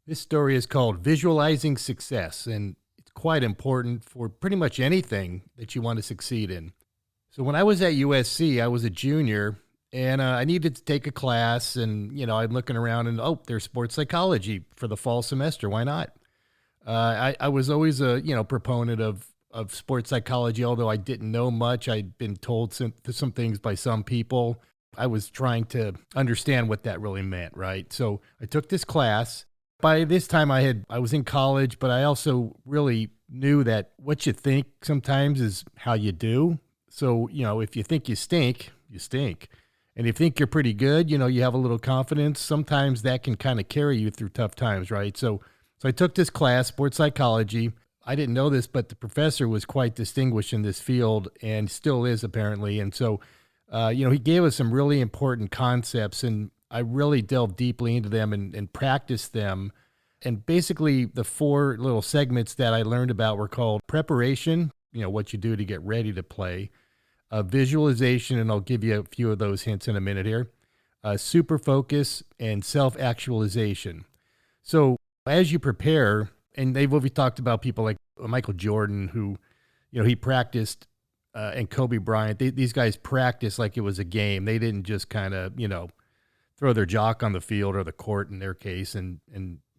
This story is called Visualizing Success, and it's quite important for pretty much anything that you want to succeed in. So, when I was at USC, I was a junior and I needed to take a class. And, I'm looking around and, oh, there's sports psychology for the fall semester. Why not? I was always a, proponent of sports psychology, although I didn't know much. I'd been told some things by some people. I was trying to understand what that really meant, right? So I took this class. By this time I was in college, but I also really knew that what you think sometimes is how you do. So, if you think you stink, you stink. And if you think you're pretty good, you have a little confidence, sometimes that can kind of carry you through tough times, right? So I took this class, sports psychology. I didn't know this, but the professor was quite distinguished in this field and still is apparently. And so, he gave us some really important concepts, and I really delved deeply into them and practiced them. And basically, the four little segments that I learned about were called preparation, what you do to get ready to play, visualization, and I'll give you a few of those hints in a minute here, super focus, and self actualization. So, as you prepare, and we've talked about people like Michael Jordan, who, he practiced, and Kobe Bryant. These guys practiced like it was a game. They didn't just kind of, throw their jock on the field or the court in their case and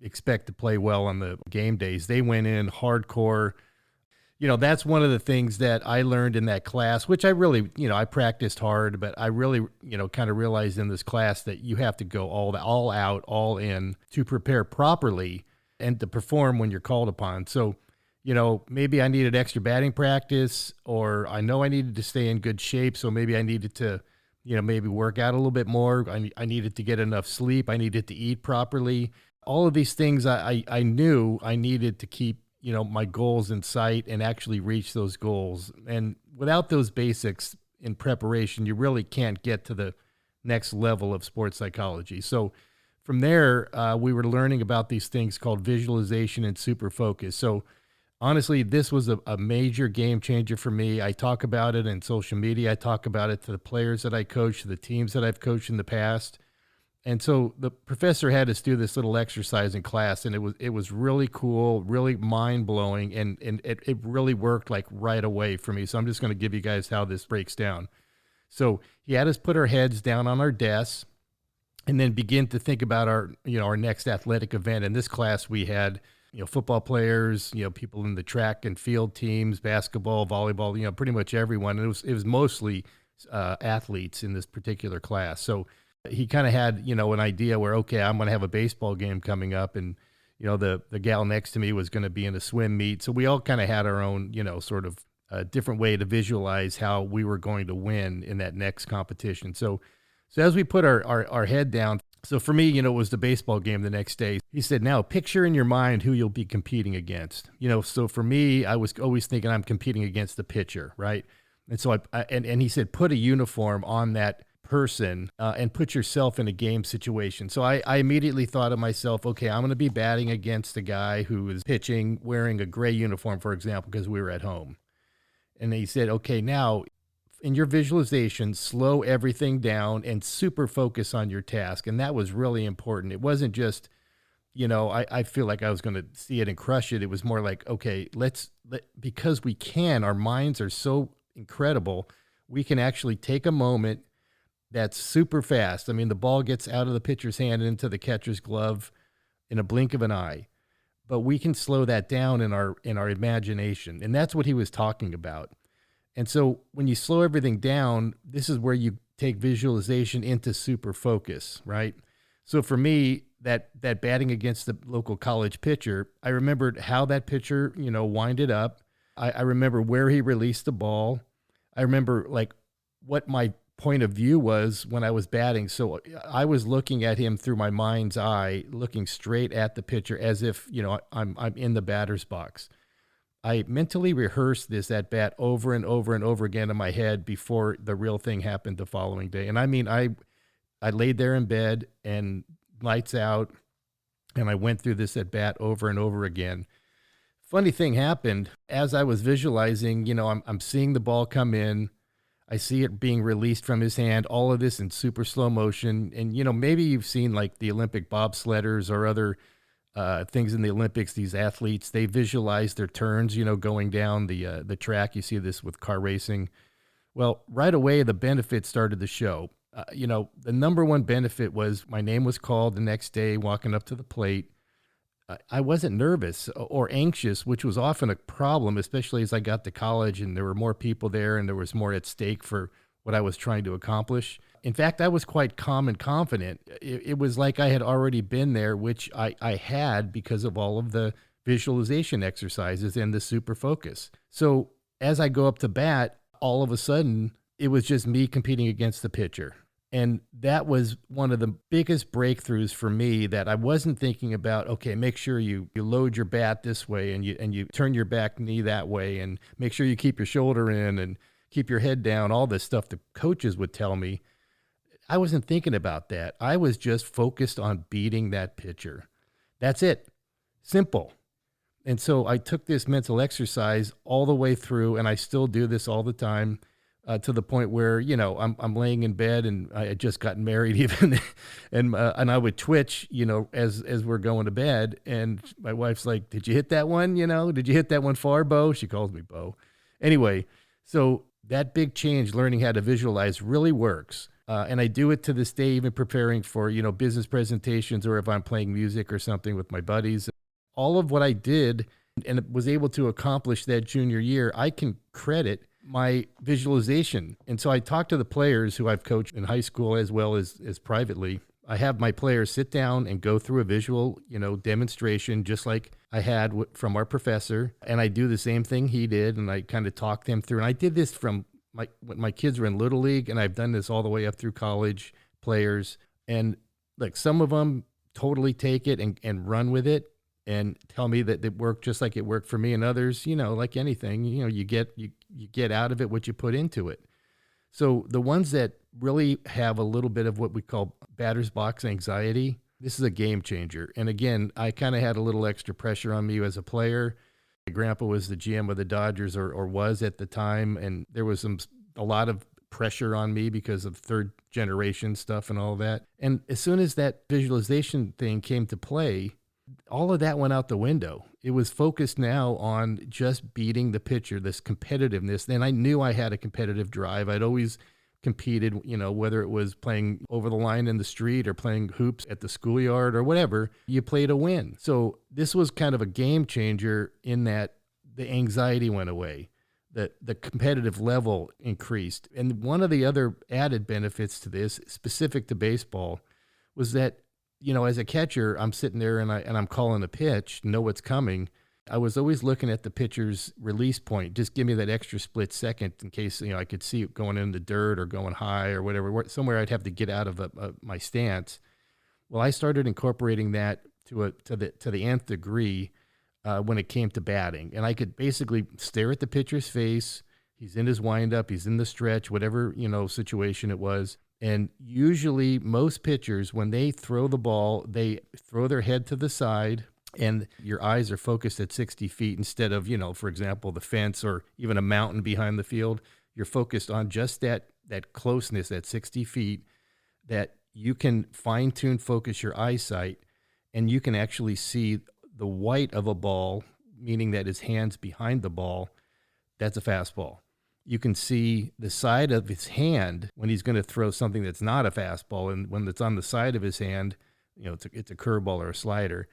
expect to play well on the game days. They went in hardcore. That's one of the things that I learned in that class, which I really, I practiced hard, but I really, kind of realized in this class that you have to go all out, all in to prepare properly and to perform when you're called upon. So, maybe I needed extra batting practice, or I know I needed to stay in good shape. So maybe I needed to, maybe work out a little bit more. I needed to get enough sleep. I needed to eat properly. All of these things I knew I needed to keep, my goals in sight and actually reach those goals. And without those basics in preparation, you really can't get to the next level of sports psychology. So from there, we were learning about these things called visualization and super focus. So honestly, this was a major game changer for me. I talk about it in social media. I talk about it to the players that I coach, to the teams that I've coached in the past. And so the professor had us do this little exercise in class, and it was really cool, really mind blowing, and it really worked like right away for me. So I'm just going to give you guys how this breaks down. So he had us put our heads down on our desks and then begin to think about our next athletic event. In this class, we had, football players, people in the track and field teams, basketball, volleyball, pretty much everyone. And it was mostly athletes in this particular class. So he kind of had, an idea where, okay, I'm going to have a baseball game coming up, and, the gal next to me was going to be in a swim meet. So we all kind of had our own, sort of a different way to visualize how we were going to win in that next competition. So as we put our head down, so for me, it was the baseball game the next day. He said, now picture in your mind who you'll be competing against. So for me, I was always thinking I'm competing against the pitcher, right? And so and he said, put a uniform on that person and put yourself in a game situation. So I immediately thought of myself, okay, I'm going to be batting against a guy who is pitching wearing a gray uniform, for example, because we were at home. And he said, okay, now in your visualization, slow everything down and super focus on your task. And that was really important. It wasn't just, I feel like I was going to see it and crush it. It was more like, okay, because our minds are so incredible, we can actually take a moment that's super fast. I mean, the ball gets out of the pitcher's hand and into the catcher's glove in a blink of an eye, but we can slow that down in our imagination. And that's what he was talking about. And so when you slow everything down, this is where you take visualization into super focus, right? So for me, that batting against the local college pitcher, I remembered how that pitcher, winded up. I remember where he released the ball. I remember like what my point of view was when I was batting. So I was looking at him through my mind's eye, looking straight at the pitcher as if, I'm in the batter's box. I mentally rehearsed this at bat over and over and over again in my head before the real thing happened the following day. And I mean, I laid there in bed and lights out, and I went through this at bat over and over again. Funny thing happened as I was visualizing, I'm seeing the ball come in. I see it being released from his hand, all of this in super slow motion. And, maybe you've seen like the Olympic bobsledders or other things in the Olympics. These athletes, they visualize their turns, going down the track. You see this with car racing. Well, right away, the benefits started to show. The number one benefit was my name was called the next day, walking up to the plate. I wasn't nervous or anxious, which was often a problem, especially as I got to college and there were more people there and there was more at stake for what I was trying to accomplish. In fact, I was quite calm and confident. It was like I had already been there, which I had because of all of the visualization exercises and the super focus. So as I go up to bat, all of a sudden, it was just me competing against the pitcher. And that was one of the biggest breakthroughs for me, that I wasn't thinking about, okay, make sure you load your bat this way and you turn your back knee that way and make sure you keep your shoulder in and keep your head down, all this stuff the coaches would tell me. I wasn't thinking about that. I was just focused on beating that pitcher. That's it. Simple. And so I took this mental exercise all the way through, and I still do this all the time, to the point where, I'm laying in bed and I had just gotten married even, and I would twitch, as we're going to bed. And my wife's like, "Did you hit that one? Did you hit that one far, Bo?" She calls me Bo. Anyway, so that big change, learning how to visualize, really works. And I do it to this day, even preparing for, business presentations, or if I'm playing music or something with my buddies. All of what I did and was able to accomplish that junior year, I can credit my visualization. And so I talk to the players who I've coached in high school as well as privately. I have my players sit down and go through a visual, demonstration, just like I had from our professor. And I do the same thing he did. And I kind of talk them through. And I did this from when my kids were in Little League, and I've done this all the way up through college players. And like, some of them totally take it and run with it and tell me that it worked just like it worked for me. And others, like anything, you get out of it what you put into it. So the ones that really have a little bit of what we call batter's box anxiety, this is a game changer. And again, I kind of had a little extra pressure on me as a player. My grandpa was the GM of the Dodgers, or was at the time, and there was a lot of pressure on me because of third generation stuff and all that. And as soon as that visualization thing came to play, all of that went out the window. It was focused now on just beating the pitcher, this competitiveness. And I knew I had a competitive drive. I'd always competed, whether it was playing over the line in the street or playing hoops at the schoolyard or whatever, you play to win. So this was kind of a game changer in that the anxiety went away, that the competitive level increased. And one of the other added benefits to this, specific to baseball, was that, as a catcher, I'm sitting there and I'm calling a pitch, know what's coming. I was always looking at the pitcher's release point. Just give me that extra split second in case, I could see it going in the dirt or going high or whatever, somewhere I'd have to get out of my stance. Well, I started incorporating that to the nth degree when it came to batting. And I could basically stare at the pitcher's face. He's in his windup, he's in the stretch, whatever, situation it was. And usually most pitchers, when they throw the ball, they throw their head to the side and your eyes are focused at 60 feet instead of, for example, the fence or even a mountain behind the field. You're focused on just that closeness at 60 feet, that you can fine tune focus your eyesight, and you can actually see the white of a ball, meaning that his hand's behind the ball. That's a fastball. You can see the side of his hand when he's going to throw something that's not a fastball, and when it's on the side of his hand, it's a curveball or a slider.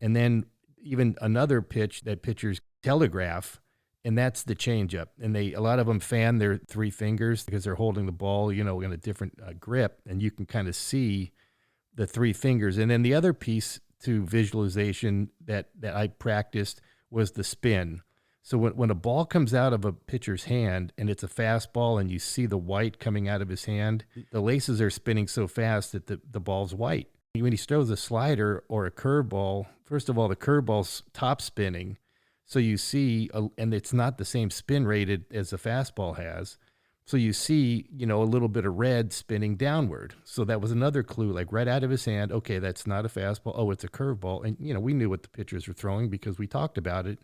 And then even another pitch that pitchers telegraph, and that's the changeup. And a lot of them fan their three fingers because they're holding the ball, in a different grip, and you can kind of see the three fingers. And then the other piece to visualization that I practiced was the spin. So when a ball comes out of a pitcher's hand and it's a fastball and you see the white coming out of his hand, the laces are spinning so fast that the ball's white. When he throws a slider or a curveball, first of all, the curveball's top spinning. So you see, and it's not the same spin rate as a fastball has. So you see, a little bit of red spinning downward. So that was another clue, like right out of his hand. Okay, that's not a fastball. Oh, it's a curveball. And, we knew what the pitchers were throwing because we talked about it.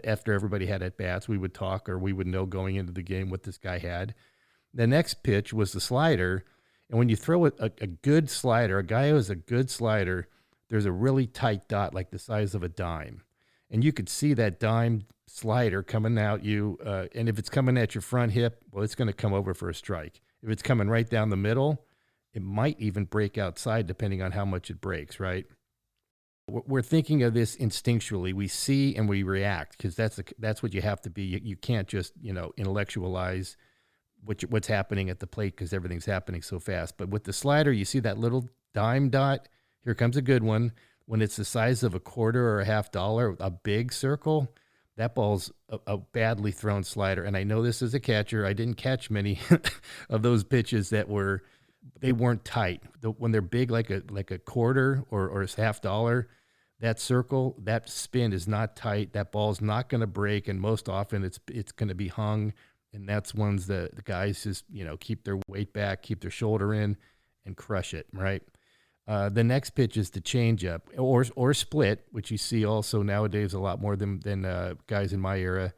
After everybody had at bats, we would talk, or we would know going into the game what this guy had. The next pitch was the slider. And when you throw a good slider, a guy who has a good slider, there's a really tight dot like the size of a dime. And you could see that dime slider coming at you. And if it's coming at your front hip, well, it's going to come over for a strike. If it's coming right down the middle, it might even break outside depending on how much it breaks, right? We're thinking of this instinctually. We see and we react because that's what you have to be. You can't just, intellectualize what's happening at the plate because everything's happening so fast. But with the slider, you see that little dime dot. Here comes a good one. When it's the size of a quarter or a $half, a big circle, that ball's a badly thrown slider. And I know this as a catcher. I didn't catch many of those pitches they weren't tight. When they're big, like a quarter or a $half, that circle, that spin is not tight. That ball's not going to break, and most often it's going to be hung. And that's ones that the guys just keep their weight back, keep their shoulder in, and crush it. Right. The next pitch is the changeup or split, which you see also nowadays a lot more than guys in my era.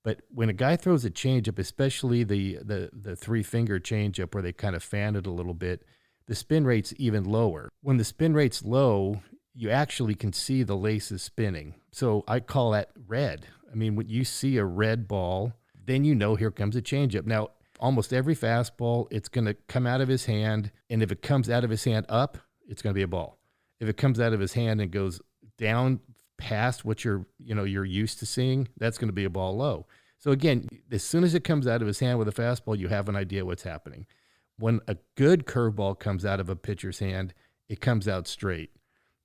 But when a guy throws a changeup, especially the three-finger changeup where they kind of fan it a little bit, the spin rate's even lower. When the spin rate's low, you actually can see the laces spinning. So I call that red. I mean, when you see a red ball, then here comes a changeup. Now, almost every fastball, it's going to come out of his hand, and if it comes out of his hand up, it's going to be a ball. If it comes out of his hand and goes down past what you're used to seeing, that's going to be a ball low. So again, as soon as it comes out of his hand with a fastball, you have an idea what's happening. When a good curveball comes out of a pitcher's hand, it comes out straight.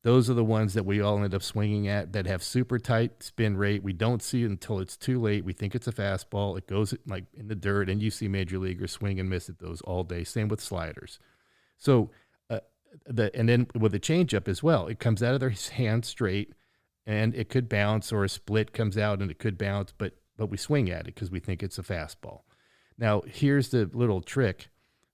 Those are the ones that we all end up swinging at that have super tight spin rate. We don't see it until it's too late. We think it's a fastball. It goes like in the dirt, and you see major leaguers swing and miss at those all day. Same with sliders. So and then with the changeup as well, it comes out of their hand straight, and it could bounce, or a split comes out and it could bounce, but we swing at it because we think it's a fastball. Now, here's the little trick.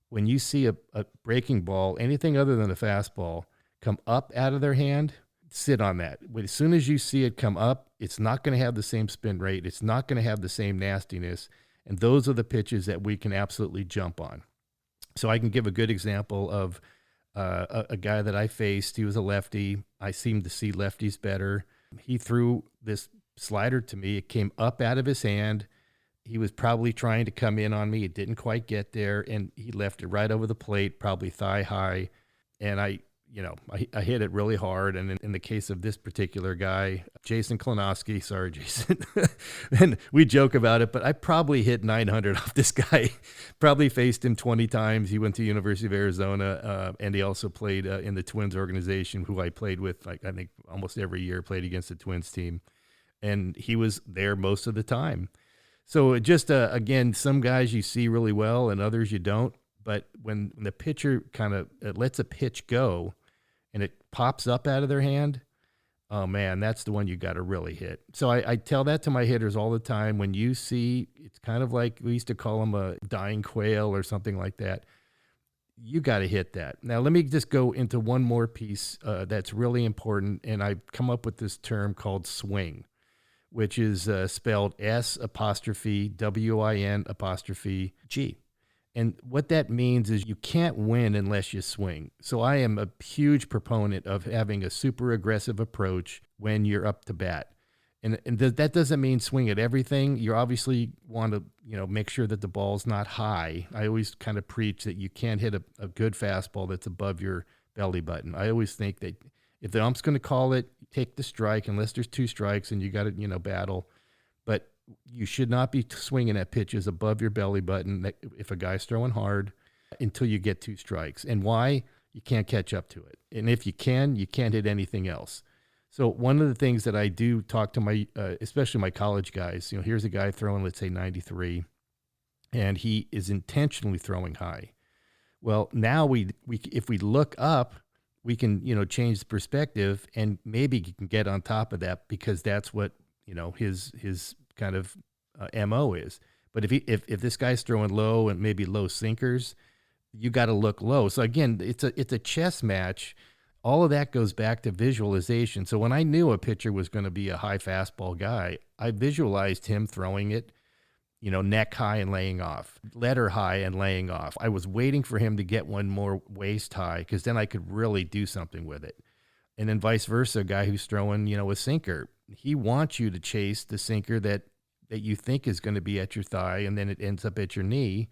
When you see a breaking ball, anything other than a fastball, come up out of their hand, sit on that. As soon as you see it come up, it's not going to have the same spin rate. It's not going to have the same nastiness. And those are the pitches that we can absolutely jump on. So I can give a good example of a guy that I faced. He was a lefty. I seemed to see lefties better. He threw this slider to me. It came up out of his hand. He was probably trying to come in on me. It didn't quite get there, and he left it right over the plate, probably thigh high. And I hit it really hard. And in the case of this particular guy, Jason Klonowski, sorry, Jason, and we joke about it, but I probably hit 900 off this guy. Probably faced him 20 times. He went to University of Arizona, and he also played in the Twins organization, who I played with, I think almost every year, played against the Twins team. And he was there most of the time. So just, again, some guys you see really well and others you don't. But when the pitcher kind of lets a pitch go, and it pops up out of their hand, oh man, that's the one you got to really hit. So I tell that to my hitters all the time. When you see, it's kind of like, we used to call them a dying quail or something like that. You got to hit that. Now, let me just go into one more piece that's really important. And I've come up with this term called swing, which is spelled S''WIN''G. And what that means is you can't win unless you swing. So I am a huge proponent of having a super aggressive approach when you're up to bat. And that doesn't mean swing at everything. You obviously want to, make sure that the ball's not high. I always kind of preach that you can't hit a good fastball that's above your belly button. I always think that if the ump's going to call it, take the strike unless there's two strikes and you got to, battle. But you should not be swinging at pitches above your belly button if a guy's throwing hard until you get two strikes. And why? You can't catch up to it. And if you can't hit anything else. So one of the things that I do talk to my, especially my college guys, here's a guy throwing, let's say 93, and he is intentionally throwing high. Well, now we if we look up, we can, change the perspective and maybe you can get on top of that because that's what, his kind of MO is. But if this guy's throwing low and maybe low sinkers, you got to look low. So again, it's a chess match. All of that goes back to visualization. So when I knew a pitcher was going to be a high fastball guy, I visualized him throwing it, neck high and laying off, letter high and laying off. I was waiting for him to get one more waist high because then I could really do something with it. And then vice versa, a guy who's throwing, a sinker. He wants you to chase the sinker that you think is going to be at your thigh, and then it ends up at your knee,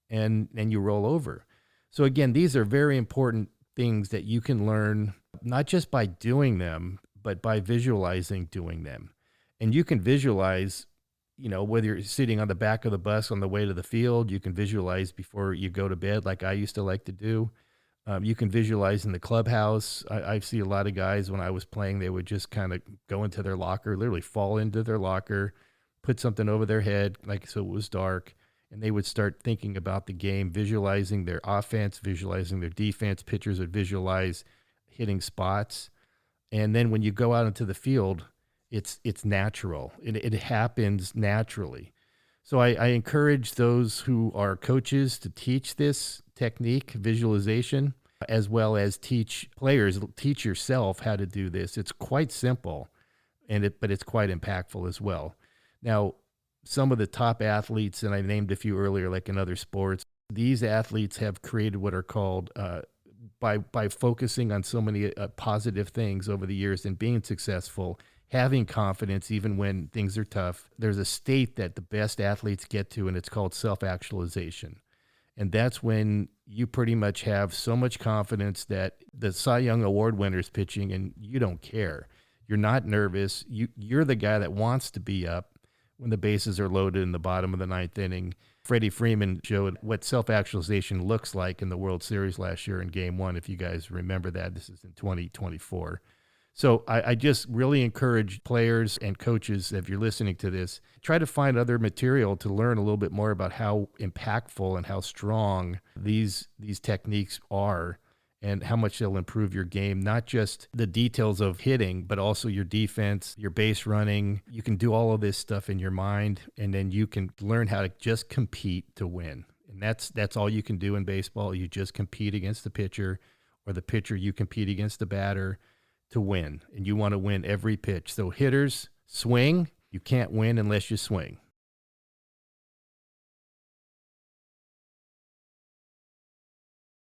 and you roll over. So again, these are very important things that you can learn not just by doing them, but by visualizing doing them. And you can visualize, whether you're sitting on the back of the bus on the way to the field, you can visualize before you go to bed, like I used to like to do. You can visualize in the clubhouse. I see a lot of guys when I was playing, they would just kind of go into their locker, literally fall into their locker, put something over their head, like so it was dark, and they would start thinking about the game, visualizing their offense, visualizing their defense. Pitchers would visualize hitting spots. And then when you go out into the field, it's natural. It happens naturally. So I encourage those who are coaches to teach this technique, visualization, as well as teach players, teach yourself how to do this. It's quite simple, but it's quite impactful as well. Now, some of the top athletes, and I named a few earlier, like in other sports, these athletes have created what are called, by focusing on so many positive things over the years and being successful, having confidence even when things are tough. There's a state that the best athletes get to, and it's called self-actualization. And that's when you pretty much have so much confidence that the Cy Young Award winner's pitching and you don't care. You're not nervous. You're the guy that wants to be up when the bases are loaded in the bottom of the ninth inning. Freddie Freeman showed what self-actualization looks like in the World Series last year in Game 1, if you guys remember that. This is in 2024. So I just really encourage players and coaches, if you're listening to this, try to find other material to learn a little bit more about how impactful and how strong these techniques are and how much they'll improve your game, not just the details of hitting, but also your defense, your base running. You can do all of this stuff in your mind, and then you can learn how to just compete to win. And that's all you can do in baseball. You just compete against the pitcher, or the pitcher, you compete against the batter to win. And you want to win every pitch. So hitters, swing. You can't win unless you swing.